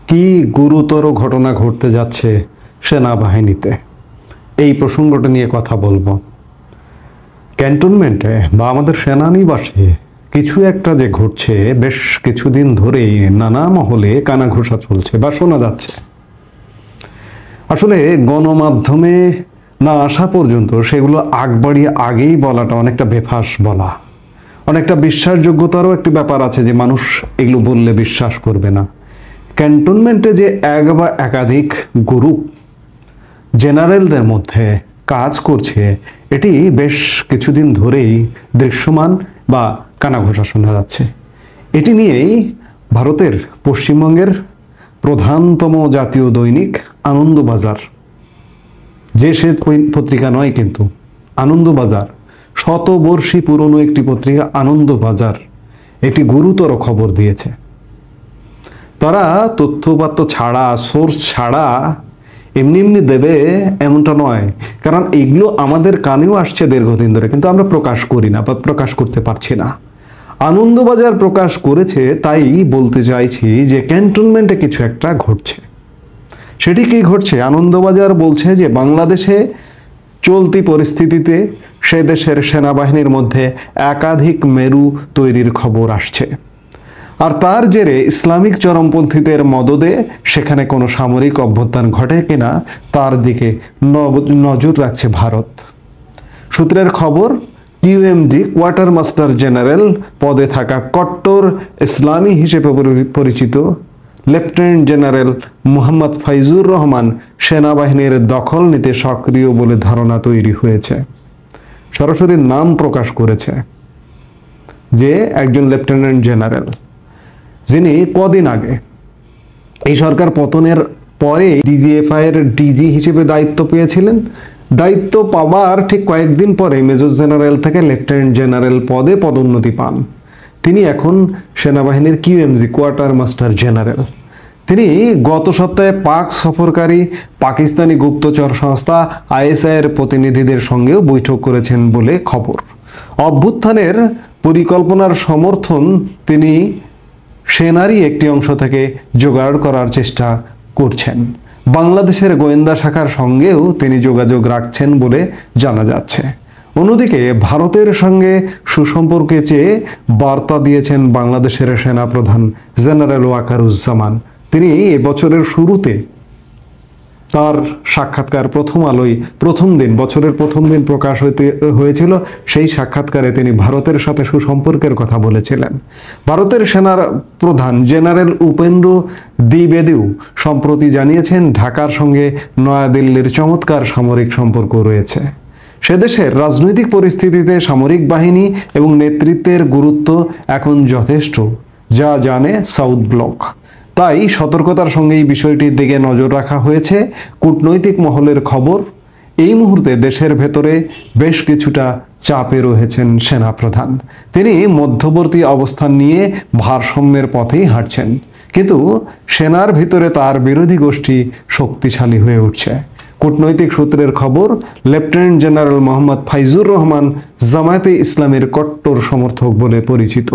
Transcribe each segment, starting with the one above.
কি গুরুতর ঘটনা ঘটতে যাচ্ছে সেনাবাহিনীতে, এই প্রসঙ্গটা নিয়ে কথা বলবো। ক্যান্টনমেন্টে বা আমাদের সেনানিবাসে কিছু একটা যে ঘটছে, বেশ কিছুদিন ধরেই নানা মহলে কানাঘোষা চলছে বা শোনা যাচ্ছে। আসলে গণমাধ্যমে না আসা পর্যন্ত সেগুলো আগবাড়িয়ে আগেই বলাটা অনেকটা বেফাস বলা, অনেকটা বিশ্বাসযোগ্যতারও একটি ব্যাপার আছে যে মানুষ এগুলো বললে বিশ্বাস করবে না। ক্যান্টনমেন্টে যে এক বা একাধিক গ্রুপ জেনারেলদের মধ্যে কাজ করছে, এটি বেশ কিছুদিন ধরেই দৃশ্যমান বা কানাঘোষা শোনা যাচ্ছে। এটি নিয়েই ভারতের পশ্চিমবঙ্গের প্রধানতম জাতীয় দৈনিক আনন্দবাজার, যে সে পত্রিকা নয় কিন্তু আনন্দবাজার, শতবর্ষী পুরনো একটি পত্রিকা আনন্দবাজার, একটি গুরুতর খবর দিয়েছে। তারা তথ্যপাত্র ছাড়া, সোর্স ছাড়া এমনি এমনি দেবে এমনটা নয়, কারণ এগুলো আমাদের কানেও আসছে দীর্ঘদিন ধরে, কিন্তু আমরা প্রকাশ করি না বা প্রকাশ করতে পারছি না। আনন্দবাজার প্রকাশ করেছে, তাই বলতে চাইছি যে ক্যান্টনমেন্টে কিছু একটা ঘটছে। সেটি কি ঘটছে? আনন্দবাজার বলছে যে বাংলাদেশে চলতি পরিস্থিতিতে সে দেশের সেনাবাহিনীর মধ্যে একাধিক মেরু তৈরির খবর আসছে, আর তার জেরে ইসলামিক চরমপন্থীদের মদদে সেখানে কোনো সামরিক অভ্যুত্থান ঘটে কিনা তার দিকে নজর রাখছে ভারত। সূত্রের খবর, কিউএমজি কোয়ার্টার মাস্টার জেনারেল পদে থাকা কট্টর ইসলামী হিসেবে পরিচিত লেফটেন্যান্ট জেনারেল মোহাম্মদ ফাইজুর রহমান সেনাবাহিনীর দখল নিতে সক্রিয় বলে ধারণা তৈরি হয়েছে। সরাসরি নাম প্রকাশ করেছে যে একজন লেফটেন্যান্ট জেনারেল, যিনি কদিন আগে এই সরকার পতনের পরে ডিজিএফআই এর ডিজি হিসেবে দায়িত্ব পেয়েছিলেন। দায়িত্ব পাওয়ার ঠিক কয়েকদিন পরে মেজর জেনারেল থেকে লেফটেন্যান্ট জেনারেল পদে পদোন্নতি পান। তিনি এখন সেনাবাহিনীর কিউএমজি কোয়ার্টার মাস্টার জেনারেল। তিনি গত সপ্তাহে পাক সফরকারী পাকিস্তানি গুপ্তচর সংস্থা আইএসআই এর প্রতিনিধিদের সঙ্গেও বৈঠক করেছেন বলে খবর। অভ্যুত্থানের পরিকল্পনার সমর্থন তিনি সেনারই একটি অংশ থেকে জোগাড় করার চেষ্টা করছেন। বাংলাদেশের গোয়েন্দা শাখার সঙ্গেও তিনি যোগাযোগ রাখছেন বলে জানা যাচ্ছে। অন্যদিকে ভারতের সঙ্গে সুসম্পর্কে চেয়ে বার্তা দিয়েছেন বাংলাদেশের সেনাপ্রধান জেনারেল ওয়াকারুজ্জামান। তিনি এবছরের শুরুতে তার সাক্ষাৎকার প্রথম আলোয় বছরের প্রথম দিন প্রকাশ হয়েছিল। সেই সাক্ষাৎকারে তিনি ভারতের সাথে সুসম্পর্কের কথা বলেছিলেন। ভারতের সেনার প্রধান জেনারেল উপেন্দ্র দ্বিবেদীও সম্প্রতি জানিয়েছেন ঢাকার সঙ্গে নয়াদিল্লির চমৎকার সামরিক সম্পর্ক রয়েছে। সে দেশের রাজনৈতিক পরিস্থিতিতে সামরিক বাহিনী এবং নেতৃত্বের গুরুত্ব এখন যথেষ্ট, যা জানে সাউথ ব্লক। তাই সতর্কতার সঙ্গে এই বিষয়টির দিকে নজর রাখা হয়েছে। কূটনৈতিক মহলের খবর, এই মুহূর্তে দেশের ভেতরে বেশ কিছুটা চাপে রয়েছেন সেনাপ্রধান। তিনি মধ্যবর্তী অবস্থান নিয়ে ভারসাম্যের পথেই হাঁটছেন, কিন্তু সেনার ভিতরে তার বিরোধী গোষ্ঠী শক্তিশালী হয়ে উঠছে। কূটনৈতিক সূত্রের খবর, লেফটেন্যান্ট জেনারেল মোহাম্মদ ফাইজুর রহমান জামায়াতে ইসলামের কট্টর সমর্থক বলে পরিচিত।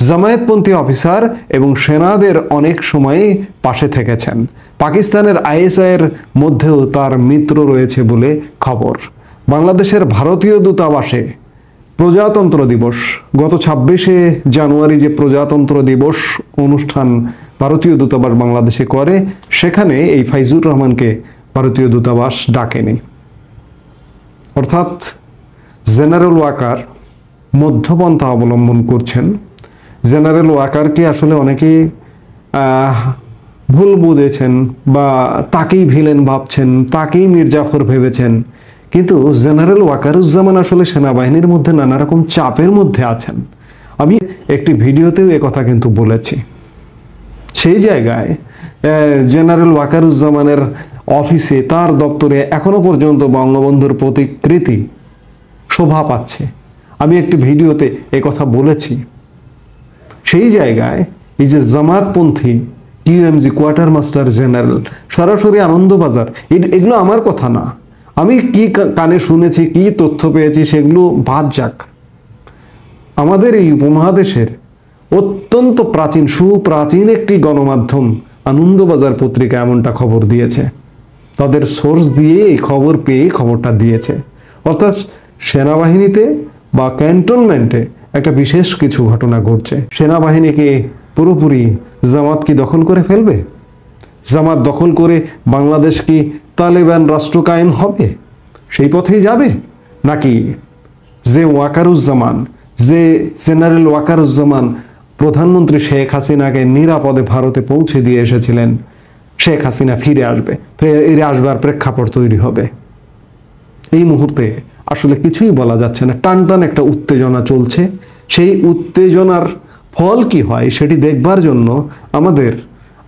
জামায়াতপন্থী অফিসার এবং সেনাদের অনেক সময়ই পাশে থেকেছেন। পাকিস্তানের আইএসআই এর মধ্যেও তার মিত্র রয়েছে বলে খবর। বাংলাদেশের ভারতীয় দূতাবাসে প্রজাতন্ত্র দিবস, গত 26শে জানুয়ারি যে প্রজাতন্ত্র দিবস অনুষ্ঠান ভারতীয় দূতাবাস বাংলাদেশে করে, সেখানে এই ফাইজুর রহমানকে ভারতীয় দূতাবাস ডাকেনি। অর্থাৎ জেনারেল ওয়াকার মধ্যপন্থা অবলম্বন করছেন। জেনারেল ওয়াকারকে আসলে অনেকেই ভুল বুঝেছেন বা তাকেই ভিলেন ভাবছেন, তাকেই মীর জাফর ভেবেছেন, কিন্তু জেনারেল ওয়াকারুজ্জামান আসলে সেনাবাহিনীর মধ্যে নানা রকম চাপের মধ্যে আছেন। আমি একটি ভিডিওতেও কথা কিন্তু বলেছি। সেই জায়গায় জেনারেল ওয়াকারুজ্জামানের অফিসে, তার দপ্তরে এখনো পর্যন্ত বঙ্গবন্ধুর প্রতিকৃতি শোভা পাচ্ছে। আমি একটি ভিডিওতে কথা বলেছি। সেই জায়গায় এই যে জামাতপন্থী কিউএমজি কোয়ার্টার মাস্টার জেনারেল সরাসরি আনন্দবাজার, এগুলো আমার কথা না, আমি কি কানে শুনেছি, কি তথ্য পেয়েছি সেগুলো বাদ যাক। আমাদের এই উপমহাদেশের অত্যন্ত প্রাচীন সুপ্রাচীন একটি গণমাধ্যম আনন্দবাজার পত্রিকা এমনটা খবর দিয়েছে, তাদের সোর্স দিয়ে এই খবর পেয়ে খবরটা দিয়েছে। অর্থাৎ সেনাবাহিনীতে বা ক্যান্টনমেন্টে একটা বিশেষ কিছু ঘটনা ঘটছে। সেনাবাহিনীকে পুরোপুরি জামাত কি দখল করে ফেলবে? জামাত দখল করে বাংলাদেশ কি তালেবান রাষ্ট্র কায়েম হবে? সেই পথেই যাবে? নাকি যে ওয়াকারুজ্জামান, যে জেনারেল ওয়াকারুজ্জামান প্রধানমন্ত্রী শেখ হাসিনাকে নিরাপদে ভারতে পৌঁছে দিয়ে এসেছিলেন, শেখ হাসিনা ফিরে আসবে, ফিরে আসবার প্রেক্ষাপট তৈরি হবে? এই মুহূর্তে আসলে কিছুই বলা যাচ্ছে না। টান টান একটা উত্তেজনা চলছে। সেই উত্তেজনার ফল কি হয় সেটি দেখবার জন্য আমাদের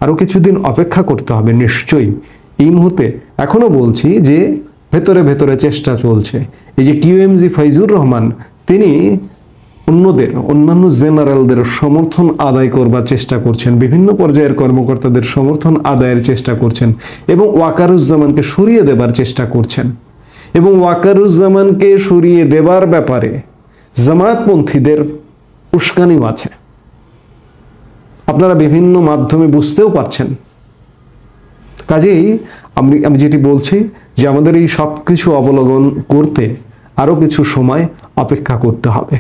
আরো কিছুদিন অপেক্ষা করতে হবে নিশ্চয়ই। এই মুহূর্তে এখনো বলছি যে ভেতরে ভেতরে চেষ্টা চলছে। এই যে কিউএমজি ফাইজুর রহমান, তিনি অন্যান্য জেনারেলদের সমর্থন আদায় করবার চেষ্টা করছেন, বিভিন্ন পর্যায়ের কর্মকর্তাদের সমর্থন আদায়ের চেষ্টা করছেন এবং ওয়াকারুজ্জামানকে সরিয়ে দেবার চেষ্টা করছেন। এবং ওয়াকারুজ্জামানকে সরিয়ে দেবার ব্যাপারে জামায়াতপন্থীদের উস্কানিও আছে, আপনারা বিভিন্ন মাধ্যমে বুঝতেও পারছেন। কাজেই আমি যেটি বলছি যে আমাদের এই সব কিছু অবলোকন করতে আরো কিছু সময় অপেক্ষা করতে হবে।